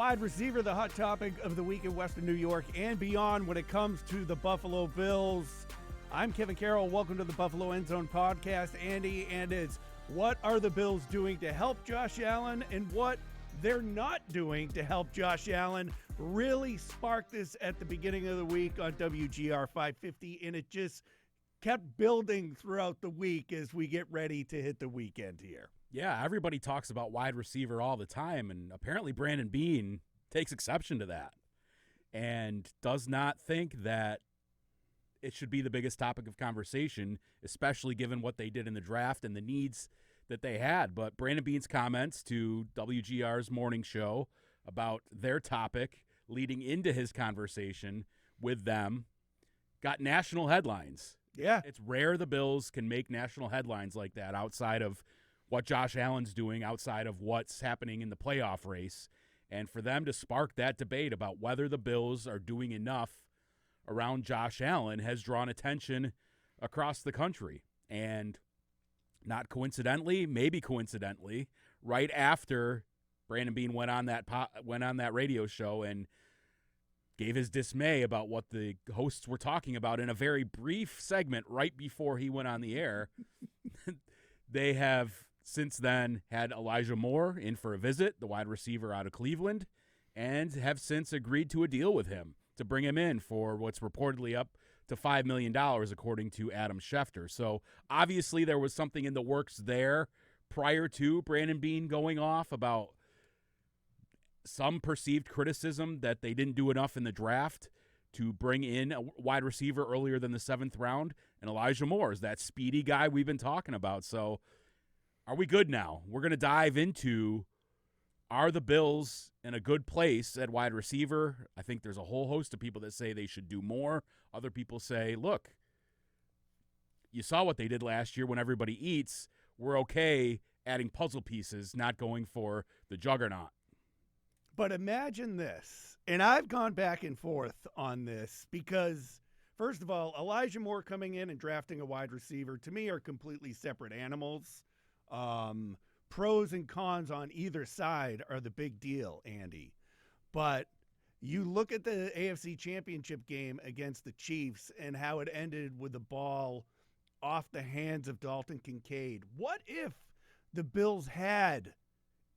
Wide receiver, the hot topic of the week in Western New York and beyond when it comes to the Buffalo Bills. I'm Kevin Carroll. Welcome to the Buffalo End Zone Podcast, Andy. And it's what are the Bills doing to help Josh Allen and what they're not doing to help Josh Allen. Really sparked this at the beginning of the week on WGR 550, and it just kept building throughout the week as we get ready to hit the weekend here. Yeah, everybody talks about wide receiver all the time, and apparently Brandon Beane takes exception to that and does not think that it should be the biggest topic of conversation, especially given what they did in the draft and the needs that they had. But Brandon Beane's comments to WGR's morning show about their topic leading into his conversation with them got national headlines. Yeah. It's rare the Bills can make national headlines like that outside of what Josh Allen's doing, outside of what's happening in the playoff race. And for them to spark that debate about whether the Bills are doing enough around Josh Allen has drawn attention across the country. And not coincidentally, maybe coincidentally, right after Brandon Beane went on that radio show and gave his dismay about what the hosts were talking about in a very brief segment right before he went on the air, they have since then had Elijah Moore in for a visit, the wide receiver out of Cleveland, and have since agreed to a deal with him to bring him in for what's reportedly up to $5 million, according to Adam Schefter. So obviously there was something in the works there prior to Brandon Beane going off about some perceived criticism that they didn't do enough in the draft to bring in a wide receiver earlier than the 7th round. And Elijah Moore is that speedy guy we've been talking about. So are we good now? We're going to dive into, are the Bills in a good place at wide receiver? I think there's a whole host of people that say they should do more. Other people say, look, you saw what they did last year when everybody eats. We're okay adding puzzle pieces, not going for the juggernaut. But imagine this, and I've gone back and forth on this because, first of all, Elijah Moore coming in and drafting a wide receiver, to me, are completely separate animals. Pros and cons on either side are the big deal, Andy. But you look at the AFC Championship game against the Chiefs and how it ended with the ball off the hands of Dalton Kincaid. What if the Bills had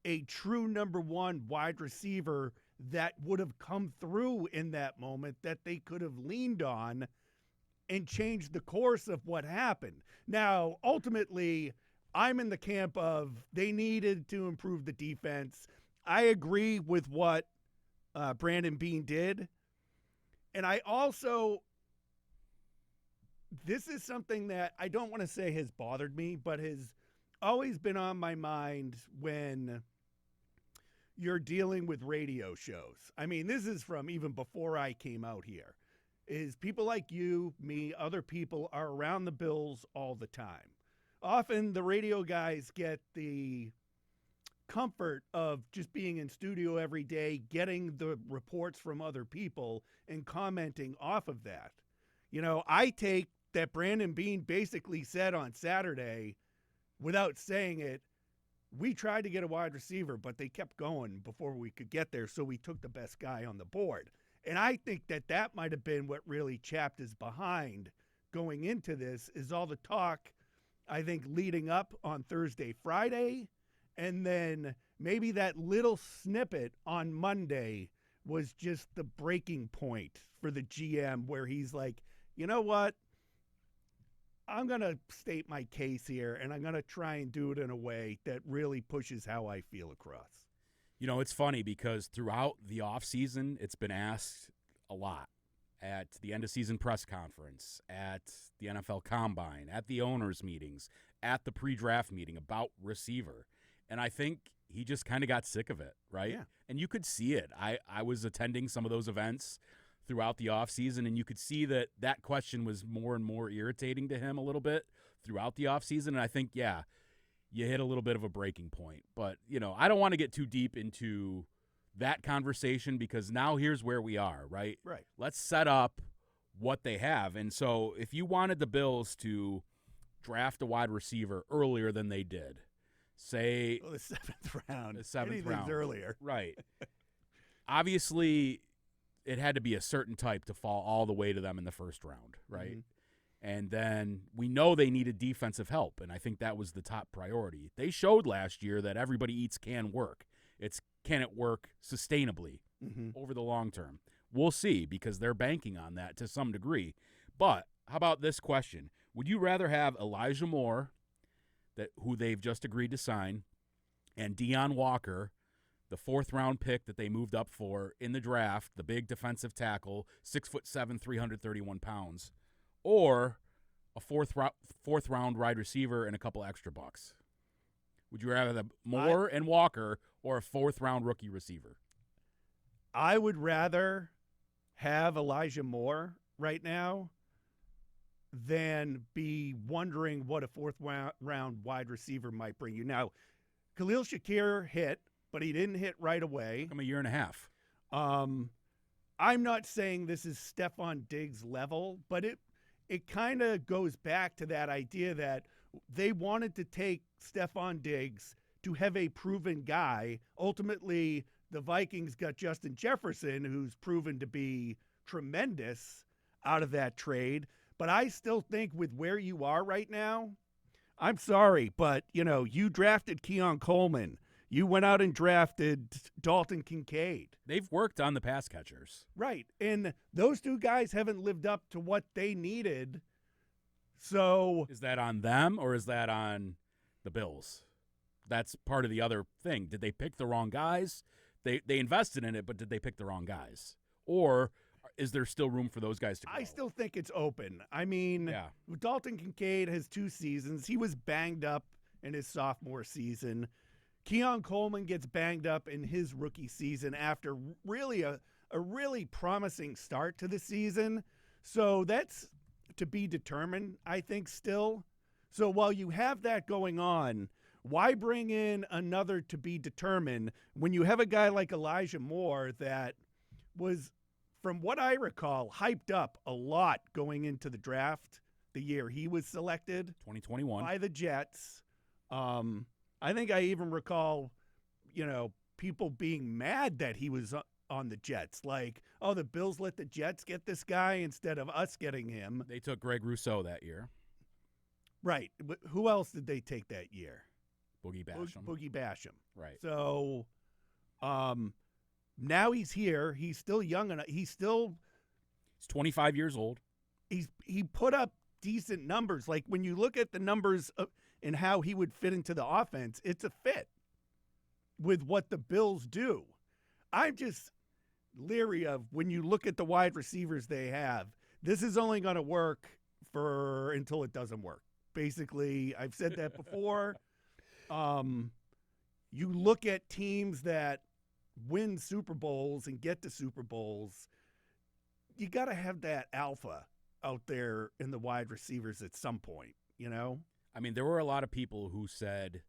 a true number one wide receiver that would have come through in that moment that they could have leaned on and changed the course of what happened? Now, ultimately, I'm in the camp of they needed to improve the defense. I agree with what Brandon Beane did. And I also, this is something that I don't want to say has bothered me, but has always been on my mind when you're dealing with radio shows. I mean, this is from even before I came out here, is people like you, me, other people are around the Bills all the time. Often the radio guys get the comfort of just being in studio every day, getting the reports from other people and commenting off of that. You know, I take that Brandon Beane basically said on Saturday, without saying it, we tried to get a wide receiver, but they kept going before we could get there, so we took the best guy on the board. And I think that that might have been what really chapped his behind going into this, is all the talk, I think, leading up on Thursday, Friday, and then maybe that little snippet on Monday was just the breaking point for the GM where he's like, you know what? I'm going to state my case here, and I'm going to try and do it in a way that really pushes how I feel across. You know, it's funny because throughout the offseason, it's been asked a lot at the end-of-season press conference, at the NFL Combine, at the owners' meetings, at the pre-draft meeting about receiver. And I think he just kind of got sick of it, right? Yeah. And you could see it. I was attending some of those events throughout the offseason, and you could see that that question was more and more irritating to him a little bit throughout the offseason. And I think, yeah, you hit a little bit of a breaking point. But, you know, I don't want to get too deep into that conversation because now here's where we are, right? Right. Let's set up what they have. And so if you wanted the Bills to draft a wide receiver earlier than they did, say the 7th round. the 7th Anything's round earlier. Right. obviously it had to be a certain type to fall all the way to them in the first round, right? And then we know they needed defensive help, and I think that was the top priority. They showed last year that everybody eats can work. It's can it work sustainably over the long term? We'll see, because they're banking on that to some degree. But how about this question? Would you rather have Elijah Moore, who they've just agreed to sign, and Deion Walker, the fourth-round pick that they moved up for in the draft, the big defensive tackle, 6'7", 331 pounds, or a fourth-round wide receiver and a couple extra bucks? Would you rather have Moore and Walker or a fourth-round rookie receiver? I would rather have Elijah Moore right now than be wondering what a fourth-round wide receiver might bring you. Now, Khalil Shakir hit, but he didn't hit right away. Took him a year and a half. I'm not saying this is Stephon Diggs level, but it kind of goes back to that idea that they wanted to take Stephon Diggs to have a proven guy. Ultimately, the Vikings got Justin Jefferson, who's proven to be tremendous out of that trade. But I still think with where you are right now, I'm sorry, but, you drafted Keon Coleman. You went out and drafted Dalton Kincaid. They've worked on the pass catchers. Right. And those two guys haven't lived up to what they needed. So is that on them or is that on the Bills? That's part of the other thing. Did they pick the wrong guys? They invested in it, but did they pick the wrong guys? Or is there still room for those guys to go? I still think it's open. I mean, Dalton Kincaid has 2 seasons. He was banged up in his sophomore season. Keon Coleman gets banged up in his rookie season after really a really promising start to the season. So that's to be determined, I think, still. So while you have that going on, why bring in another to be determined when you have a guy like Elijah Moore that was, from what I recall, hyped up a lot going into the draft the year he was selected 2021 by the Jets. I think I even recall, people being mad that he was on the Jets. Like, oh, the Bills let the Jets get this guy instead of us getting him. They took Greg Rousseau that year. Right. Who else did they take that year? Boogie Basham. Boogie Basham. Right. So now he's here. He's still young enough. He's 25 years old. He put up decent numbers. Like, when you look at the numbers and how he would fit into the offense, it's a fit with what the Bills do. I'm just leery of, when you look at the wide receivers they have, this is only going to work until it doesn't work. Basically, I've said that before. You look at teams that win Super Bowls and get to Super Bowls, you got to have that alpha out there in the wide receivers at some point, I mean, there were a lot of people who said,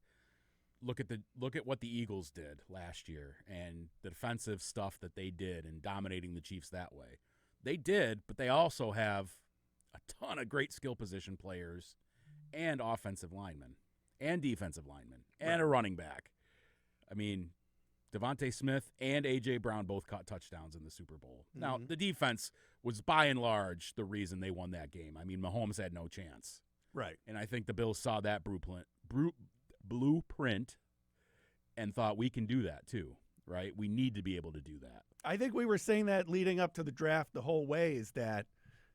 look at what the Eagles did last year and the defensive stuff that they did and dominating the Chiefs that way. They did, but they also have a ton of great skill position players and offensive linemen and defensive linemen and a running back. I mean, Devontae Smith and A.J. Brown both caught touchdowns in the Super Bowl. Mm-hmm. Now, the defense was by and large the reason they won that game. I mean, Mahomes had no chance. Right. And I think the Bills saw that blueprint and thought, we can do that too, right? We need to be able to do that. I think we were saying that leading up to the draft the whole way, is that,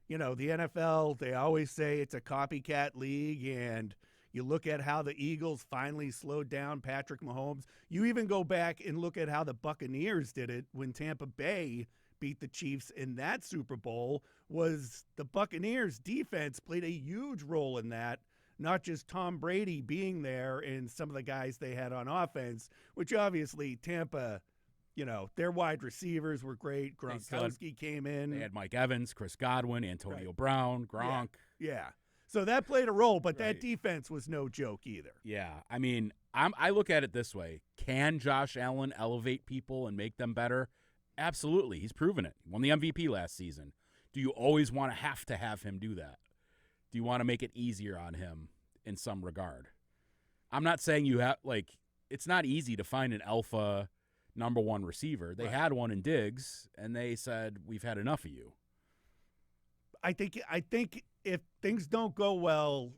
the NFL, they always say it's a copycat league, and you look at how the Eagles finally slowed down Patrick Mahomes. You even go back and look at how the Buccaneers did it when Tampa Bay beat the Chiefs in that Super Bowl. Was the Buccaneers defense played a huge role in that, not just Tom Brady being there and some of the guys they had on offense, which obviously Tampa, their wide receivers were great. Gronkowski came in. They had Mike Evans, Chris Godwin, Antonio Brown, Gronk. Yeah. So that played a role, but that defense was no joke either. Yeah. I mean, I look at it this way. Can Josh Allen elevate people and make them better? Absolutely. He's proven it. He won the MVP last season. Do you always want to have him do that? Do you want to make it easier on him in some regard? I'm not saying you have, it's not easy to find an alpha number one receiver. They had one in Diggs, and they said, we've had enough of you. I think if things don't go well,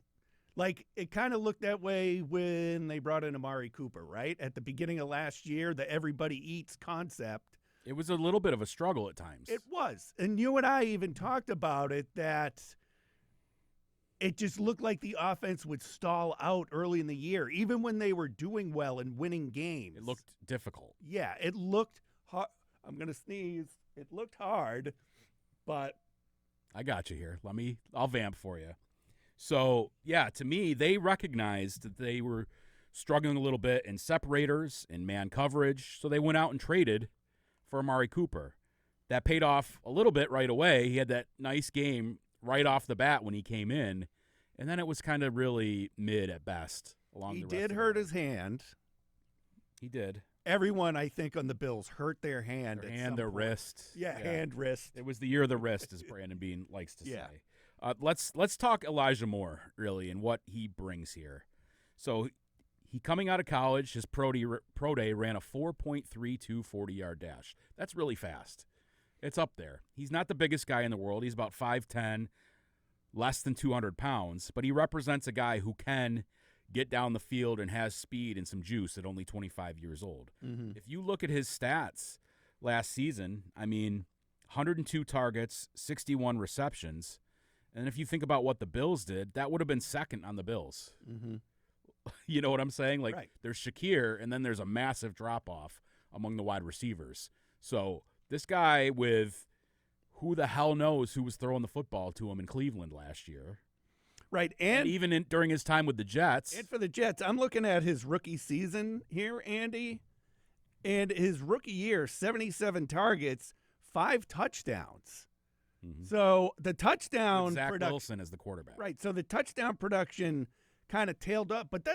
like it kind of looked that way when they brought in Amari Cooper, right? At the beginning of last year, the everybody eats concept. It was a little bit of a struggle at times. It was. And you and I even talked about it, that it just looked like the offense would stall out early in the year, even when they were doing well and winning games. It looked difficult. Yeah, it looked hard. I'm going to sneeze. It looked hard, but I got you here. I'll vamp for you. So, yeah, to me, they recognized that they were struggling a little bit in separators and man coverage, so they went out and traded for Amari Cooper. That paid off a little bit right away. He had that nice game right off the bat when he came in, and then it was kind of really mid at best. He did hurt his hand. He did. Everyone, I think, on the Bills hurt their hand. Their wrist. Yeah, hand, wrist. It was the year of the wrist, as Brandon Beane likes to say. Let's talk Elijah Moore, really, and what he brings here. So he coming out of college, his pro day ran a 4.32 40-yard dash. That's really fast. It's up there. He's not the biggest guy in the world. He's about 5'10", less than 200 pounds, but he represents a guy who can get down the field and has speed and some juice at only 25 years old. Mm-hmm. If you look at his stats last season, 102 targets, 61 receptions, and if you think about what the Bills did, that would have been second on the Bills. Mm-hmm. You know what I'm saying? Right. There's Shakir, and then there's a massive drop-off among the wide receivers. So this guy with who the hell knows who was throwing the football to him in Cleveland last year. Right, and even during his time with the Jets. And for the Jets, I'm looking at his rookie season here, Andy, and his rookie year, 77 targets, 5 touchdowns. Mm-hmm. So the touchdown Zach production, Wilson as the quarterback. Right, so the touchdown production kind of tailed up, but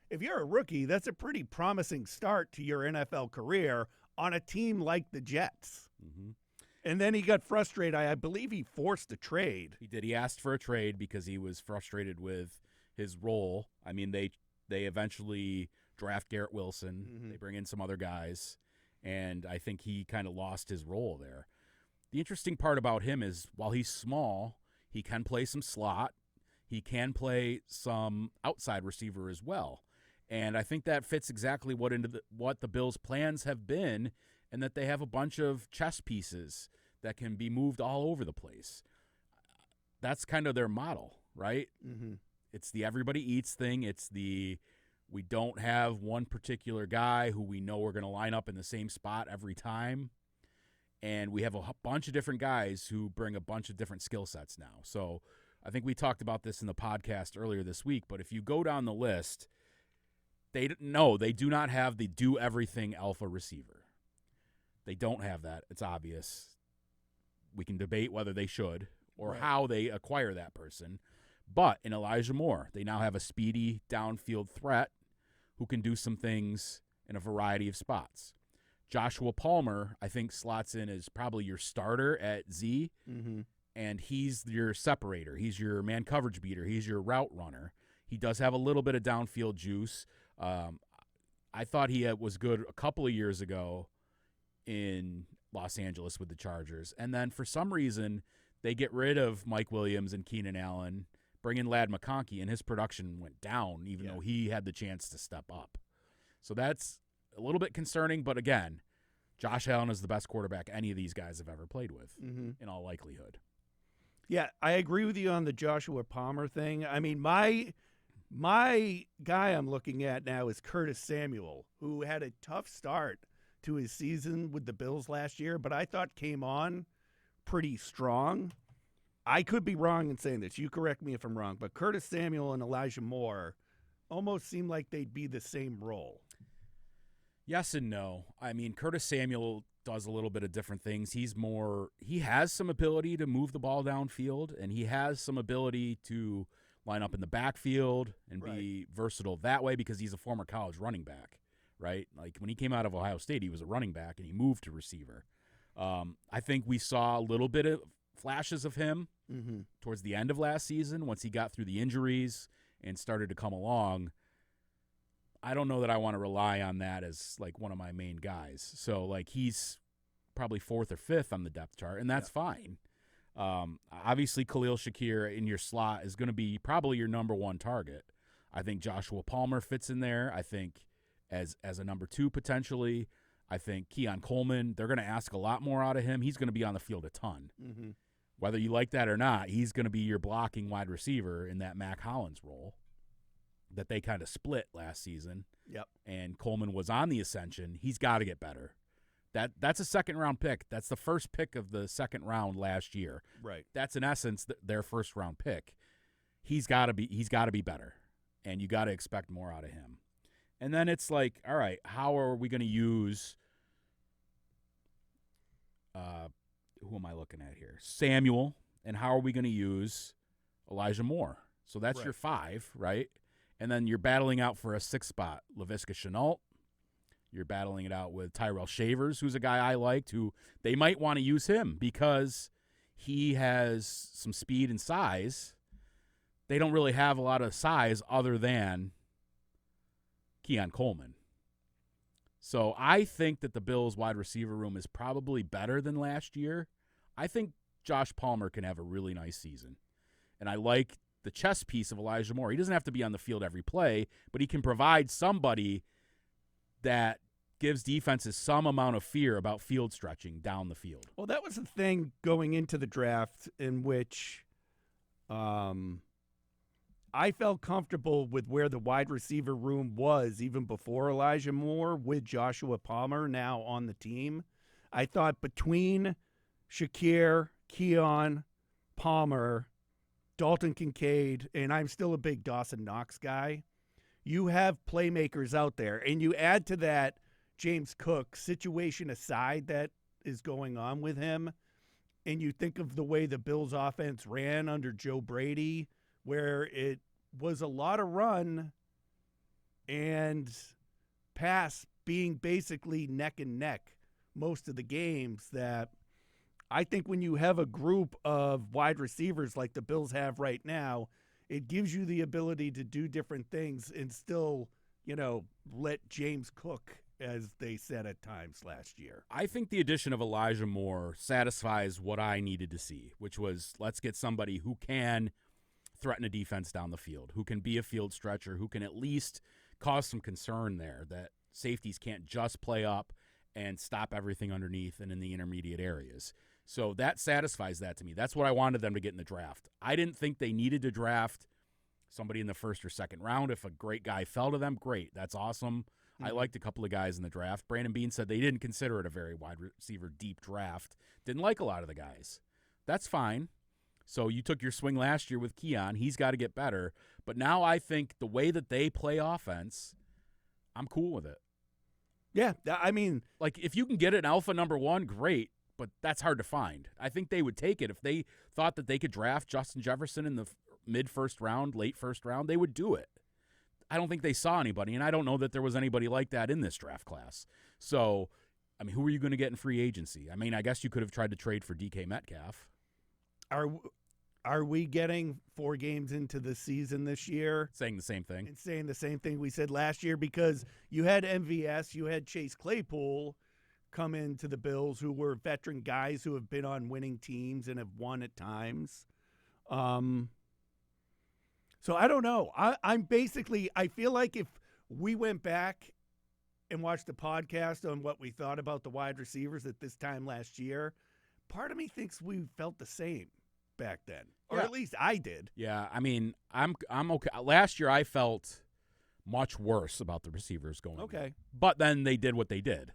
if you're a rookie, that's a pretty promising start to your NFL career on a team like the Jets. Mm-hmm. And then he got frustrated. I believe he forced a trade. He did. He asked for a trade because he was frustrated with his role. They eventually draft Garrett Wilson. Mm-hmm. They bring in some other guys, and I think he kind of lost his role there. The interesting part about him is while he's small, he can play some slot. He can play some outside receiver as well. And I think that fits exactly what the Bills' plans have been, and that they have a bunch of chess pieces that can be moved all over the place. That's kind of their model, right? Mm-hmm. It's the everybody eats thing. It's the we don't have one particular guy who we know we're going to line up in the same spot every time. And we have a bunch of different guys who bring a bunch of different skill sets now. So I think we talked about this in the podcast earlier this week, but if you go down the list, they do not have the do-everything alpha receiver. They don't have that. It's obvious. We can debate whether they should or how they acquire that person. But in Elijah Moore, they now have a speedy downfield threat who can do some things in a variety of spots. Joshua Palmer, I think, slots in as probably your starter at Z, mm-hmm. and he's your separator. He's your man coverage beater. He's your route runner. He does have a little bit of downfield juice. I thought he was good a couple of years ago in Los Angeles with the Chargers. And then for some reason, they get rid of Mike Williams and Keenan Allen, bring in Ladd McConkey, and his production went down even though he had the chance to step up. So that's a little bit concerning. But again, Josh Allen is the best quarterback any of these guys have ever played with, in all likelihood. Yeah, I agree with you on the Joshua Palmer thing. I mean, my guy I'm looking at now is Curtis Samuel, who had a tough start to his season with the Bills last year, but I thought came on pretty strong. I could be wrong in saying this. You correct me if I'm wrong, but Curtis Samuel and Elijah Moore almost seem like they'd be the same role. Yes and no. I mean, Curtis Samuel does a little bit of different things. He has some ability to move the ball downfield, and he has some ability to line up in the backfield and be versatile that way because he's a former college running back, right? Like when he came out of Ohio State, he was a running back and he moved to receiver. I think we saw a little bit of flashes of him towards the end of last season once he got through the injuries and started to come along. I don't know that I want to rely on that as like one of my main guys. So like he's probably 4th or 5th on the depth chart, and that's fine. Obviously, Khalil Shakir in your slot is going to be probably your number 1 target. I think Joshua Palmer fits in there. I think as a number 2 potentially. I think Keon Coleman, they're going to ask a lot more out of him. He's going to be on the field a ton. Mm-hmm. Whether you like that or not, he's going to be your blocking wide receiver in that Mac Hollins role that they kind of split last season. Yep. And Coleman was on the ascension. He's got to get better. That's a second-round pick. That's the first pick of the second round last year. Right. That's in essence their first-round pick. He's got to be better, and you got to expect more out of him. And then it's like, all right, how are we going to use who am I looking at here? Samuel, and how are we going to use Elijah Moore? So that's your 5, right? And then you're battling out for a 6th spot, Laviska Shenault. You're battling it out with Tyrell Shavers, who's a guy I liked, who they might want to use him because he has some speed and size. They don't really have a lot of size other than Keon Coleman. So I think that the Bills' wide receiver room is probably better than last year. I think Josh Palmer can have a really nice season. And I like the chess piece of Elijah Moore. He doesn't have to be on the field every play, but he can provide somebody that gives defenses some amount of fear about field stretching down the field. Well, that was the thing going into the draft in which I felt comfortable with where the wide receiver room was even before Elijah Moore with Joshua Palmer now on the team. I thought between Shakir, Keon, Palmer, Dalton Kincaid, and I'm still a big Dawson Knox guy, you have playmakers out there. And you add to that James Cook, situation aside that is going on with him, and you think of the way the Bills' offense ran under Joe Brady, where it was a lot of run and pass being basically neck and neck most of the games, that I think when you have a group of wide receivers like the Bills have right now, it gives you the ability to do different things and still, let James cook, as they said at times last year. I think the addition of Elijah Moore satisfies what I needed to see, which was let's get somebody who can threaten a defense down the field, who can be a field stretcher, who can at least cause some concern there, that safeties can't just play up and stop everything underneath and in the intermediate areas. So that satisfies that to me. That's what I wanted them to get in the draft. I didn't think they needed to draft somebody in the 1st or 2nd round. If a great guy fell to them, great. That's awesome. Mm-hmm. I liked a couple of guys in the draft. Brandon Beane said they didn't consider it a very wide receiver deep draft. Didn't like a lot of the guys. That's fine. So you took your swing last year with Keon. He's got to get better. But now I think the way that they play offense, I'm cool with it. Yeah, I mean, like if you can get an alpha number 1, great, but that's hard to find. I think they would take it. If they thought that they could draft Justin Jefferson in the mid-1st round, late 1st round, they would do it. I don't think they saw anybody, and I don't know that there was anybody like that in this draft class. So, I mean, who are you going to get in free agency? I mean, I guess you could have tried to trade for DK Metcalf. Are we getting 4 games into the season this year? Saying the same thing. And saying the same thing we said last year, because you had MVS, you had Chase Claypool come into the Bills, who were veteran guys who have been on winning teams and have won at times. So I don't know. I feel like if we went back and watched the podcast on what we thought about the wide receivers at this time last year, part of me thinks we felt the same back then, or at least I did. Yeah, I mean, I'm okay. Last year I felt much worse about the receivers going. Okay, but then they did what they did.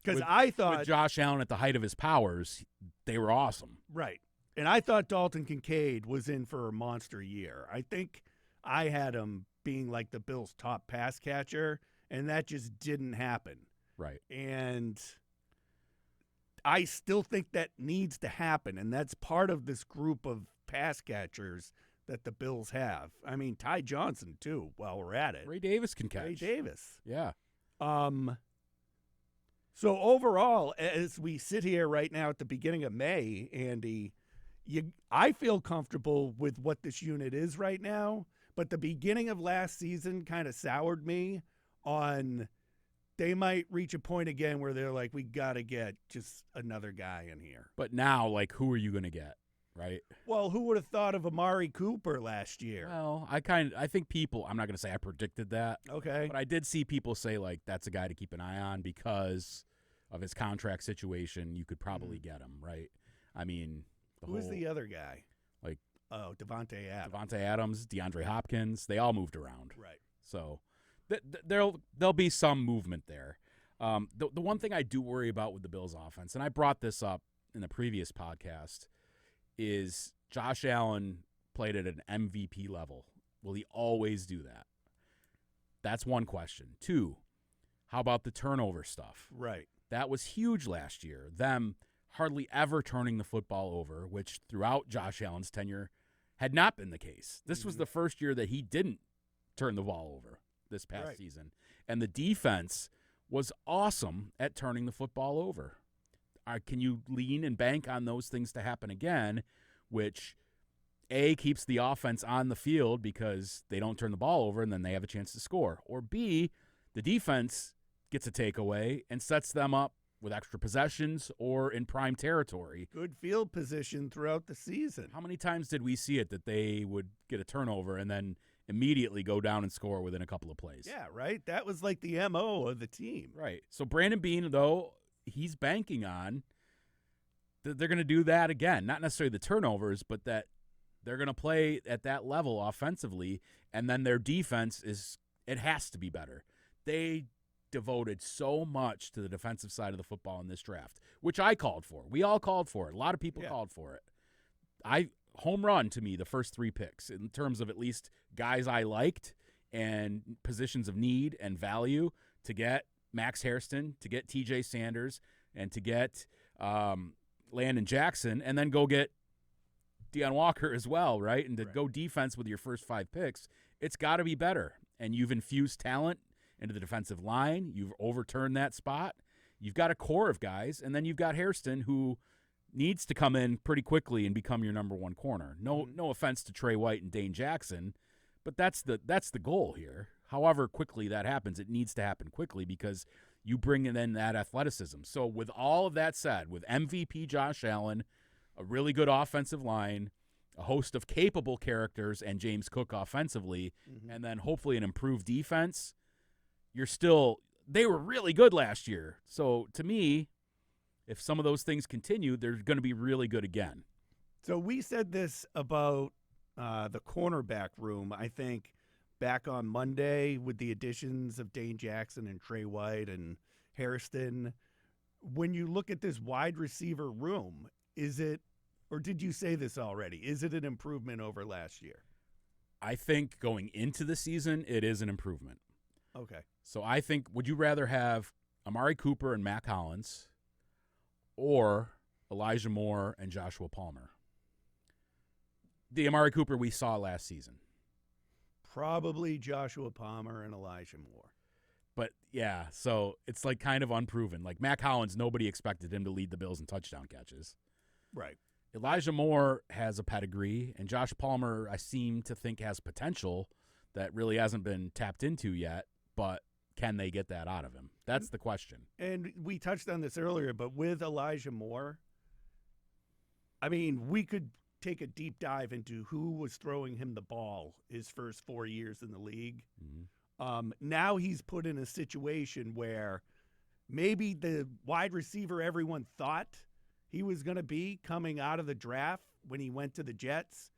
Because I thought with Josh Allen at the height of his powers, they were awesome. Right, and I thought Dalton Kincaid was in for a monster year. I think I had him being like the Bills' top pass catcher, and that just didn't happen. Right, and I still think that needs to happen, and that's part of this group of pass catchers that the Bills have. I mean, Ty Johnson, too, while we're at it. Ray Davis can catch. Ray Davis. Yeah. So overall, as we sit here right now at the beginning of May, Andy, I feel comfortable with what this unit is right now, but the beginning of last season kind of soured me on they might reach a point again where they're like, we got to get just another guy in here. But now, like, who are you going to get, right? Well, who would have thought of Amari Cooper last year? Well, I think people, I'm not going to say I predicted that. Okay. But I did see people say, like, that's a guy to keep an eye on because of his contract situation. You could probably get him, right? I mean, who's the other guy? Like, Devontae Adams. Devontae Adams, DeAndre Hopkins, they all moved around. Right. So there'll be some movement there. The one thing I do worry about with the Bills offense, and I brought this up in the previous podcast, is Josh Allen played at an MVP level. Will he always do that? That's one question. Two, how about the turnover stuff? Right. That was huge last year. Them hardly ever turning the football over, which throughout Josh Allen's tenure had not been the case. This was the first year that he didn't turn the ball over this past season. And the defense was awesome at turning the football over. Can you lean and bank on those things to happen again, which A, keeps the offense on the field because they don't turn the ball over and then they have a chance to score, or B, the defense gets a takeaway and sets them up with extra possessions or in prime territory. Good field position throughout the season. How many times did we see it that they would get a turnover and then immediately go down and score within a couple of plays? Yeah, right? That was like the MO of the team. Right. So Brandon Beane, though, he's banking on that they're going to do that again. Not necessarily the turnovers, but that they're going to play at that level offensively, and then their defense it has to be better. They devoted so much to the defensive side of the football in this draft, which I called for. We all called for it. A lot of people called for it. Home run to me, the first 3 picks, in terms of at least guys I liked and positions of need and value, to get Max Hairston, to get TJ Sanders, and to get Landon Jackson, and then go get Deion Walker as well, right? And to go defense with your first 5 picks, it's got to be better. And you've infused talent into the defensive line. You've overturned that spot. You've got a core of guys, and then you've got Hairston, who needs to come in pretty quickly and become your number 1 corner. No offense to Trey White and Dane Jackson, but that's the goal here. However quickly that happens, it needs to happen quickly because you bring in that athleticism. So with all of that said, with MVP Josh Allen, a really good offensive line, a host of capable characters, and James Cook offensively, and then hopefully an improved defense, they were really good last year. So to me, if some of those things continue, they're going to be really good again. So we said this about the cornerback room, I think, back on Monday with the additions of Dane Jackson and Trey White and Hairston. When you look at this wide receiver room, is it, or did you say this already, is it an improvement over last year? I think going into the season, it is an improvement. Okay. So I think, would you rather have Amari Cooper and Mac Hollins or Elijah Moore and Joshua Palmer? The Amari Cooper we saw last season. Probably Joshua Palmer and Elijah Moore. But, yeah, so it's like kind of unproven. Like Mac Hollins, nobody expected him to lead the Bills in touchdown catches. Right. Elijah Moore has a pedigree, and Josh Palmer, I seem to think, has potential that really hasn't been tapped into yet, but can they get that out of him? That's the question. And we touched on this earlier, but with Elijah Moore, I mean, we could take a deep dive into who was throwing him the ball his first 4 years in the league. Now he's put in a situation where maybe the wide receiver everyone thought he was going to be coming out of the draft when he went to the Jets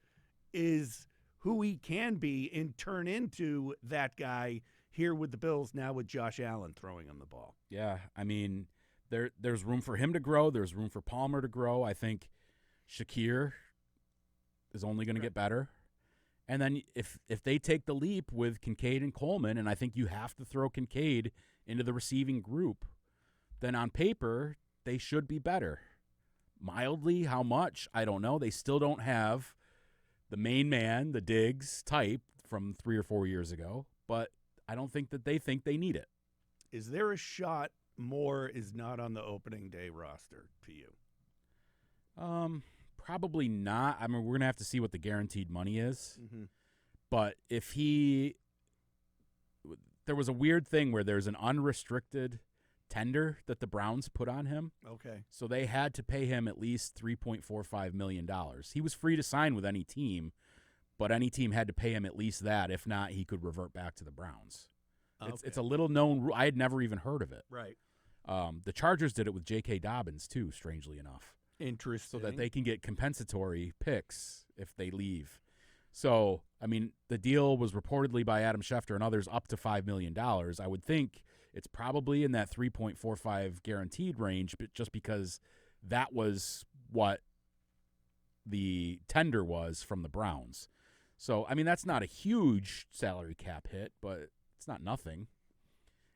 is who he can be and turn into that guy here with the Bills now with Josh Allen throwing him the ball. Yeah, I mean, there's room for him to grow. There's room for Palmer to grow. I think Shakir is only going to get better. And then if they take the leap with Kincaid and Coleman, and I think you have to throw Kincaid into the receiving group, then on paper they should be better. Mildly, how much? I don't know. They still don't have the main man, the Diggs type from 3 or 4 years ago, but I don't think that they think they need it. Is there a shot Moore is not on the opening day roster to you? Probably not. I mean, we're going to have to see what the guaranteed money is. But if he there was a weird thing where there's an unrestricted tender that the Browns put on him. Okay. So they had to pay him at least $3.45 million. He was free to sign with any team, but any team had to pay him at least that. If not, he could revert back to the Browns. Okay. It's a little known rule. I had never even heard of it. Right. The Chargers did it with J.K. Dobbins, too, strangely enough. Interesting. So that they can get compensatory picks if they leave. So, I mean, the deal was reportedly by Adam Schefter and others up to $5 million. I would think it's probably in that 3.45 guaranteed range, but just because that was what the tender was from the Browns. So, I mean, that's not a huge salary cap hit, but it's not nothing.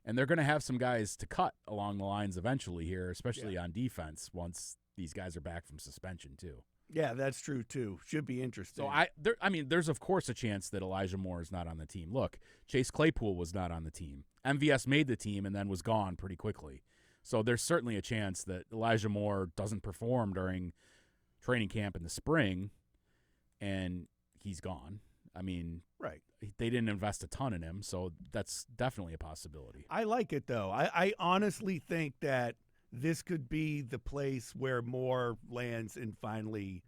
And they're going to have some guys to cut along the lines eventually here, especially on defense once these guys are back from suspension too. Yeah, that's true too. Should be interesting. So there's of course a chance that Elijah Moore is not on the team. Look, Chase Claypool was not on the team. MVS made the team and then was gone pretty quickly. So there's certainly a chance that Elijah Moore doesn't perform during training camp in the spring and he's gone. I mean, right. They didn't invest a ton in him, so that's definitely a possibility. I like it, though. I honestly think that this could be the place where Moore lands and finally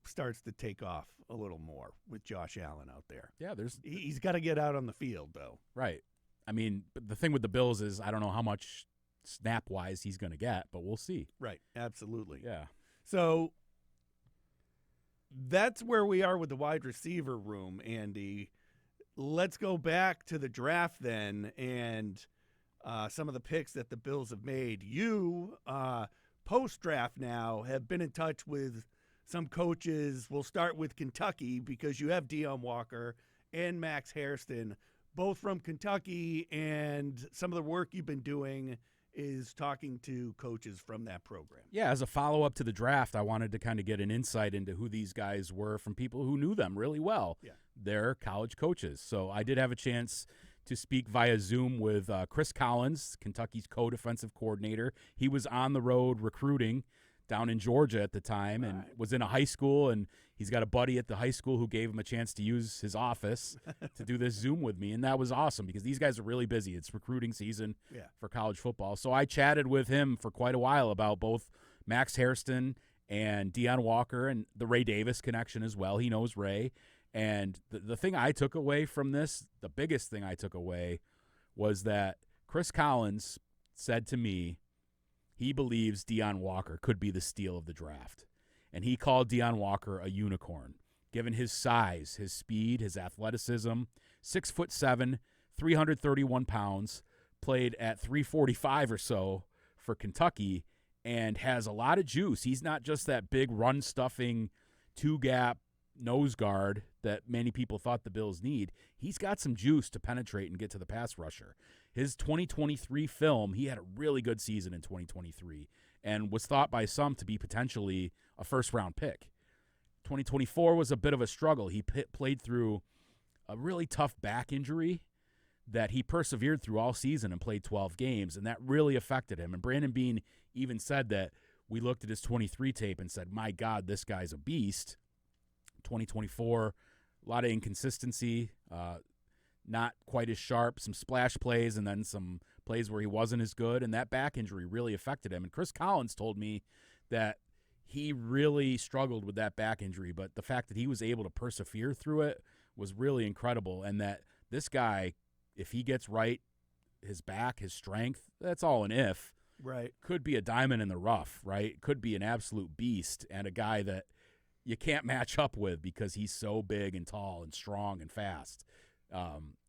starts to take off a little more with Josh Allen out there. Yeah, he's got to get out on the field, though. Right. I mean, the thing with the Bills is I don't know how much snap-wise he's going to get, but we'll see. Right, absolutely. Yeah. So that's where we are with the wide receiver room, Andy. Let's go back to the draft then and some of the picks that the Bills have made. You, post-draft now, have been in touch with some coaches. We'll start with Kentucky because you have Deion Walker and Max Hairston, both from Kentucky, and some of the work you've been doing is talking to coaches from that program. Yeah, as a follow-up to the draft, I wanted to kind of get an insight into who these guys were from people who knew them really well. Yeah. They're college coaches. So I did have a chance to speak via Zoom with Chris Collins, Kentucky's co-defensive coordinator. He was on the road recruiting down in Georgia at the time and was in a high school, and he's got a buddy at the high school who gave him a chance to use his office to do this Zoom with me, and that was awesome because these guys are really busy. It's recruiting season for college football. So I chatted with him for quite a while about both Max Hairston and Deion Walker and the Ray Davis connection as well. He knows Ray. And the thing I took away from this, the biggest thing I took away, was that Chris Collins said to me he believes Deion Walker could be the steal of the draft. And he called Deion Walker a unicorn, given his size, his speed, his athleticism, 6'7", 331 pounds, played at 345 or so for Kentucky, and has a lot of juice. He's not just that big run-stuffing, two-gap nose guard that many people thought the Bills need. He's got some juice to penetrate and get to the pass rusher. His 2023 film, he had a really good season in 2023 and was thought by some to be potentially a first-round pick. 2024 was a bit of a struggle. He played through a really tough back injury that he persevered through all season and played 12 games, and that really affected him. And Brandon Beane even said that we looked at his 23 tape and said, my God, this guy's a beast. 2024, a lot of inconsistency, not quite as sharp, some splash plays, and then some plays where he wasn't as good, and that back injury really affected him. And Chris Collins told me that he really struggled with that back injury, but the fact that he was able to persevere through it was really incredible, and that this guy, if he gets right, his back, his strength, that's all an if, right? Could be a diamond in the rough, right? Could be an absolute beast and a guy that you can't match up with because he's so big and tall and strong and fast,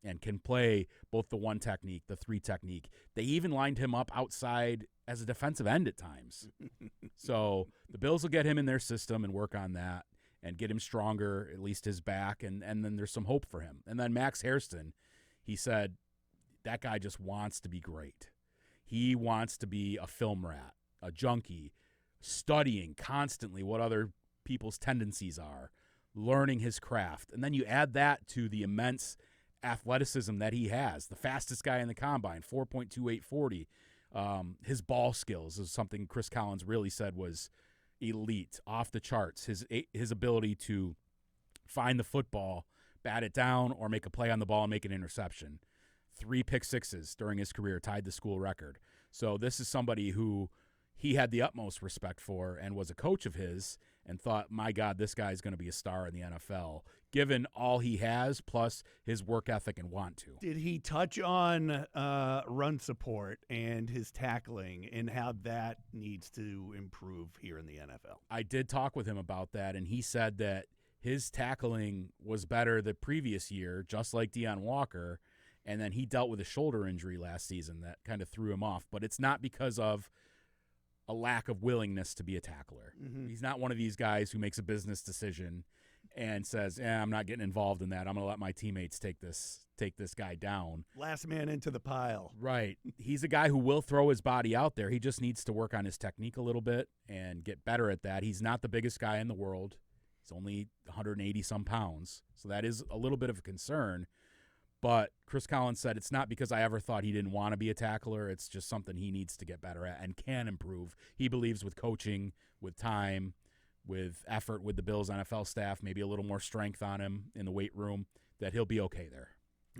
and can play both the one technique, the three technique. They even lined him up outside as a defensive end at times. So the Bills will get him in their system and work on that and get him stronger, at least his back, and then there's some hope for him. And then Max Hairston, he said, that guy just wants to be great. He wants to be a film rat, a junkie, studying constantly what other people's tendencies are, learning his craft. And then you add that to the immense athleticism that he has, the fastest guy in the combine, 4.2840. His ball skills is something Chris Collins really said was elite, off the charts. His ability to find the football, bat it down, or make a play on the ball and make an interception. 3 pick sixes during his career, tied the school record. So this is somebody who he had the utmost respect for and was a coach of his and thought, my God, this guy's going to be a star in the NFL, given all he has, plus his work ethic and want to. Did he touch on run support and his tackling and how that needs to improve here in the NFL? I did talk with him about that, and he said that his tackling was better the previous year, just like Deion Walker, and then he dealt with a shoulder injury last season that kind of threw him off. But it's not because of a lack of willingness to be a tackler. Mm-hmm. He's not one of these guys who makes a business decision and says, I'm not getting involved in that. I'm going to let my teammates take this guy down. Last man into the pile. Right. He's a guy who will throw his body out there. He just needs to work on his technique a little bit and get better at that. He's not the biggest guy in the world. He's only 180-some pounds. So that is a little bit of a concern. But Chris Collins said it's not because I ever thought he didn't want to be a tackler. It's just something he needs to get better at and can improve. He believes with coaching, with time, with effort with the Bills NFL staff, maybe a little more strength on him in the weight room, that he'll be okay there.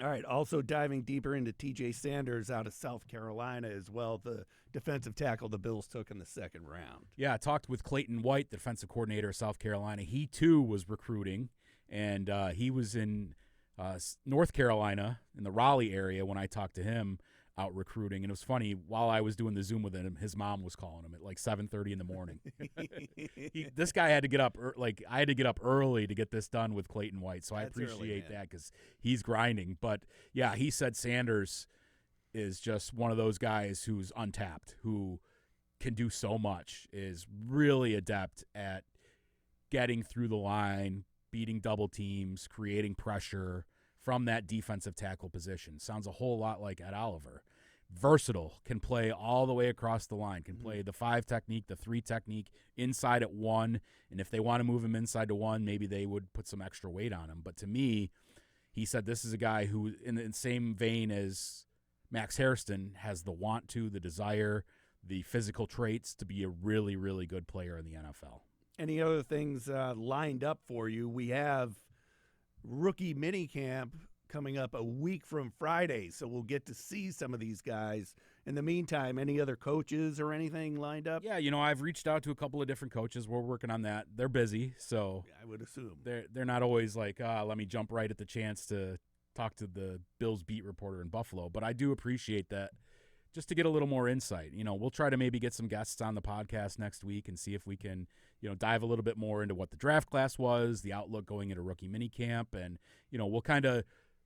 All right, also diving deeper into T.J. Sanders out of South Carolina as well, the defensive tackle the Bills took in the second round. Yeah, I talked with Clayton White, the defensive coordinator of South Carolina. He, too, was recruiting, and he was in North Carolina in the Raleigh area when I talked to him out recruiting. And it was funny, while I was doing the Zoom with him, his mom was calling him at like 7:30 in the morning. This guy had to get up, I had to get up early to get this done with Clayton White. So That's I appreciate early, that because he's grinding. But yeah, he said Sanders is just one of those guys who's untapped, who can do so much, is really adept at getting through the line, beating double teams, creating pressure from that defensive tackle position. Sounds a whole lot like Ed Oliver. Versatile, can play all the way across the line, can play the 5 technique, the 3 technique, inside at 1, and if they want to move him inside to 1, maybe they would put some extra weight on him. But to me, he said this is a guy who, in the same vein as Max Hairston, has the want to, the desire, the physical traits to be a really, really good player in the NFL. Any other things lined up for you? We have rookie minicamp coming up a week from Friday, so we'll get to see some of these guys. In the meantime, any other coaches or anything lined up? Yeah, I've reached out to a couple of different coaches. We're working on that. They're busy, so I would assume they're not always like, let me jump right at the chance to talk to the Bills beat reporter in Buffalo. But I do appreciate that, just to get a little more insight. We'll try to maybe get some guests on the podcast next week and see if we can, dive a little bit more into what the draft class was, the outlook going into rookie minicamp, and, we'll kind of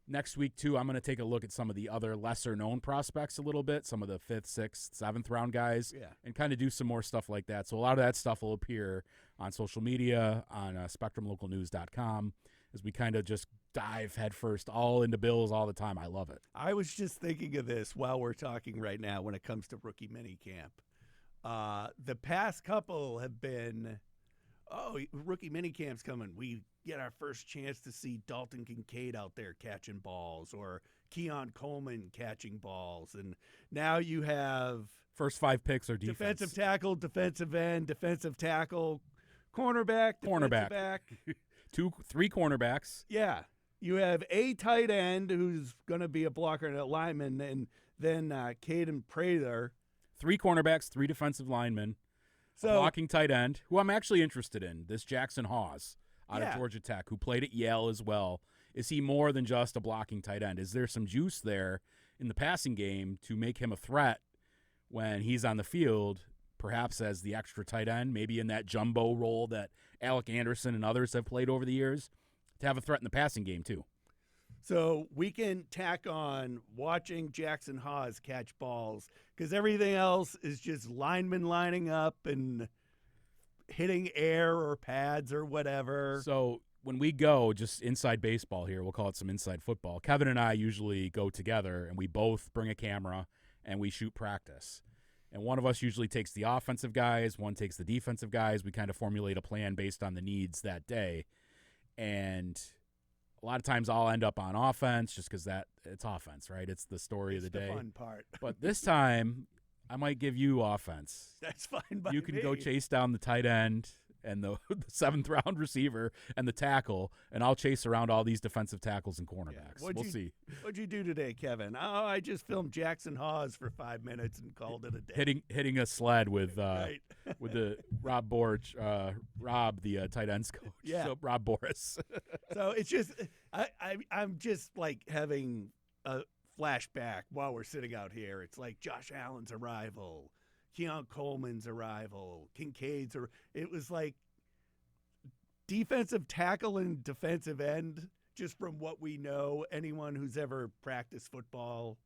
next week too, I'm going to take a look at some of the other lesser known prospects a little bit, some of the 5th, 6th, 7th round guys, and kind of do some more stuff like that. So a lot of that stuff will appear on social media, on SpectrumLocalNews.com, as we kind of just dive headfirst all into Bills all the time. I love it. I was just thinking of this while we're talking right now when it comes to rookie minicamp. The past couple have been, rookie minicamp's coming. We get our first chance to see Dalton Kincaid out there catching balls, or Keon Coleman catching balls. And now you have first 5 picks are defense. Defensive tackle, defensive end, defensive tackle, cornerback, defensive back. 2, 3 cornerbacks. Yeah. You have a tight end who's going to be a blocker and a lineman, and then Caden Prather. 3 cornerbacks, 3 defensive linemen, a blocking tight end, who I'm actually interested in, this Jackson Hawes out of Georgia Tech, who played at Yale as well. Is he more than just a blocking tight end? Is there some juice there in the passing game to make him a threat when he's on the field, perhaps as the extra tight end, maybe in that jumbo role that Alec Anderson and others have played over the years, to have a threat in the passing game too? So we can tack on watching Jackson Hawes catch balls, because everything else is just linemen lining up and hitting air or pads or whatever. So when we go just inside baseball here, we'll call it some inside football, Kevin and I usually go together and we both bring a camera and we shoot practice. And one of us usually takes the offensive guys, one takes the defensive guys. We kind of formulate a plan based on the needs that day. And a lot of times I'll end up on offense just because it's offense, right? It's the story of the day. It's the fun part. But this time I might give you offense. That's fine by You can me. go chase down the tight end and the, the 7th-round receiver and the tackle, and I'll chase around all these defensive tackles and cornerbacks. We'll see. What'd you do today, Kevin? Oh, I just filmed Jackson Hawes for 5 minutes and called it a day. Hitting a sled with Right. with the Rob the tight ends coach. Yeah. So Rob Boris. So it's just I'm just like having a flashback while we're sitting out here. It's like Josh Allen's arrival, Keon Coleman's arrival, Kincaid's. It was like defensive tackle and defensive end. Just from what we know, anyone who's ever practiced football,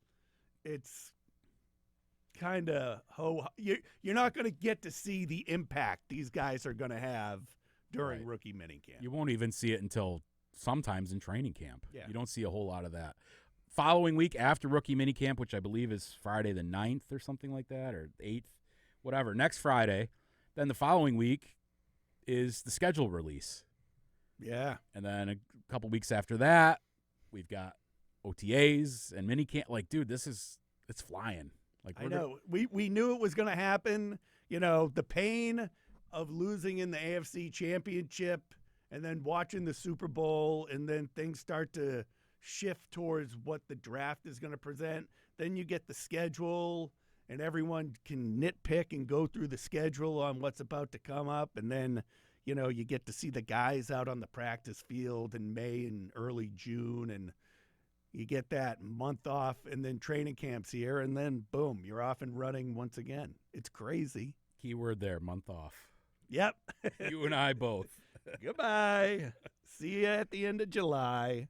it's kind of you're not going to get to see the impact these guys are going to have during rookie minicamp. You won't even see it until sometimes in training camp. Yeah. You don't see a whole lot of that. Following week after rookie minicamp, which I believe is Friday the 9th or something like that, or 8th, whatever, next Friday, then the following week is the schedule release. Yeah. And then a couple weeks after that, we've got OTAs and minicamp. Like, dude, it's flying. Like, I know. We knew it was going to happen. You know, the pain of losing in the AFC Championship and then watching the Super Bowl, and then things start to shift towards what the draft is going to present. Then you get the schedule, and everyone can nitpick and go through the schedule on what's about to come up. And then, you know, you get to see the guys out on the practice field in May and early June, and you get that month off, and then training camps here, and then boom, you're off and running once again. It's crazy. Keyword there, month off. Yep. You and I both. Goodbye. See you at the end of July.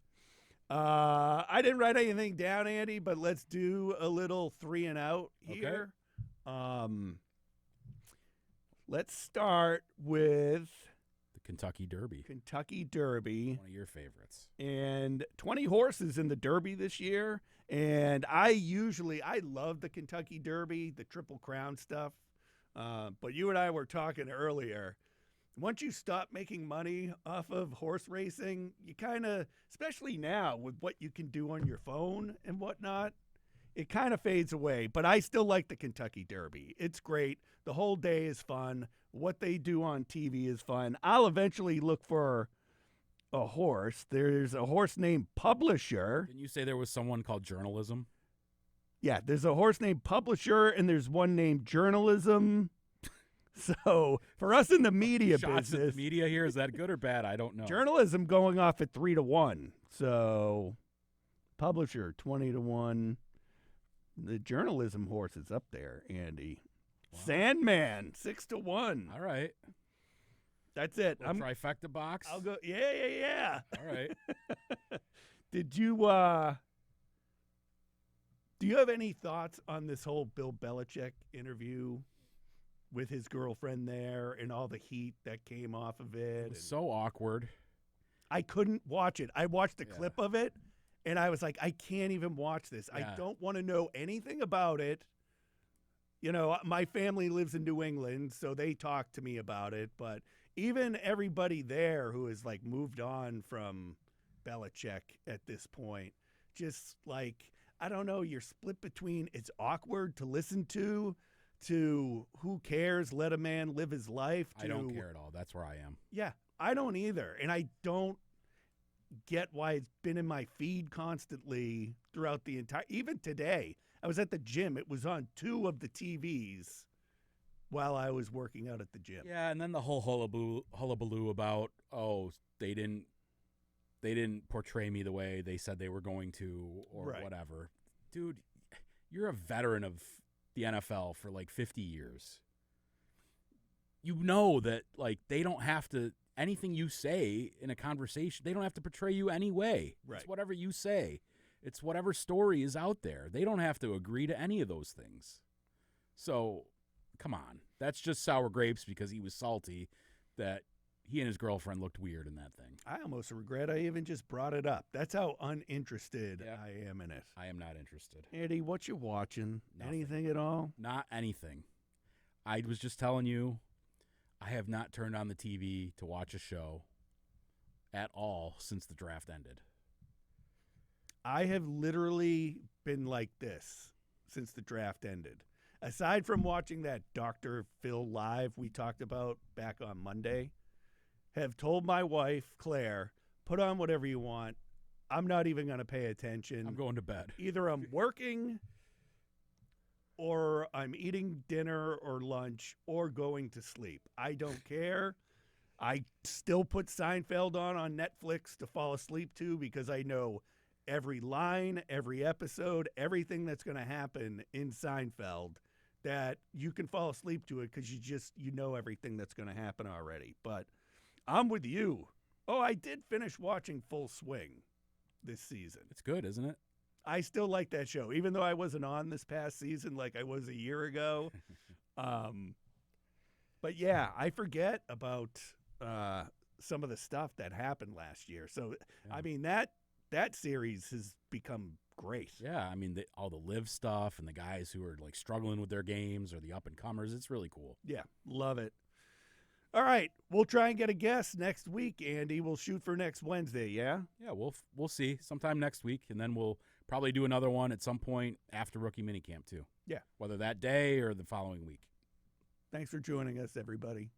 I didn't write anything down, Andy, but let's do a little 3 and out here. Okay. Let's start with the Kentucky Derby. Kentucky Derby. One of your favorites. And 20 horses in the Derby this year. And I love the Kentucky Derby, the Triple Crown stuff. But you and I were talking earlier. Once you stop making money off of horse racing, you kind of, especially now with what you can do on your phone and whatnot, it kind of fades away. But I still like the Kentucky Derby. It's great. The whole day is fun. What they do on TV is fun. I'll eventually look for a horse. There's a horse named Publisher. Didn't you say there was someone called Journalism? Yeah, there's a horse named Publisher, and there's one named Journalism. So for us in the media Shots business, at the media here, is that good or bad? I don't know. Journalism going off at 3-1. So Publisher 20-1. The Journalism horse is up there, Andy. Wow. Sandman 6-1. All right, that's it. I'm trifecta box. I'll go. Yeah. All right. Did you? Do you have any thoughts on this whole Bill Belichick interview with his girlfriend there and all the heat that came off of it? It was so awkward. I couldn't watch it. I watched a clip of it, and I was like, I can't even watch this. Yeah. I don't want to know anything about it. You know, my family lives in New England, so they talk to me about it. But even everybody there who has, like, moved on from Belichick at this point, just, like, I don't know, you're split between it's awkward to listen to who cares, let a man live his life. I don't care at all. That's where I am. Yeah, I don't either. And I don't get why it's been in my feed constantly throughout the entire, even today. I was at the gym. It was on 2 of the TVs while I was working out at the gym. Yeah, and then the whole hullabaloo about, they didn't portray me the way they said they were going to, or whatever. Dude, you're a veteran of the NFL for like 50 years. You know that, like, they don't have to, anything you say in a conversation, they don't have to portray you anyway. Right. It's whatever you say. It's whatever story is out there. They don't have to agree to any of those things. So, come on. That's just sour grapes because he was salty that he and his girlfriend looked weird in that thing. I almost regret I even just brought it up. That's how uninterested I am in it. I am not interested. Andy, what you watching? Nothing. Anything at all? Not anything. I was just telling you, I have not turned on the TV to watch a show at all since the draft ended. I have literally been like this since the draft ended. aside from watching that Dr. Phil live we talked about back on Monday, have told my wife, Claire, put on whatever you want. I'm not even going to pay attention. I'm going to bed. Either I'm working or I'm eating dinner or lunch or going to sleep. I don't care. I still put Seinfeld on Netflix to fall asleep to because I know every line, every episode, everything that's going to happen in Seinfeld, that you can fall asleep to it because you know everything that's going to happen already. But I'm with you. Oh, I did finish watching Full Swing this season. It's good, isn't it? I still like that show, even though I wasn't on this past season like I was a year ago. But yeah, I forget about some of the stuff that happened last year. So, Yeah. I mean, that series has become great. Yeah, I mean, all the live stuff and the guys who are like struggling with their games or the up and comers. It's really cool. Yeah, love it. All right, we'll try and get a guest next week, Andy. We'll shoot for next Wednesday, yeah? Yeah, we'll see sometime next week, and then we'll probably do another one at some point after rookie minicamp too. Yeah. Whether that day or the following week. Thanks for joining us, everybody.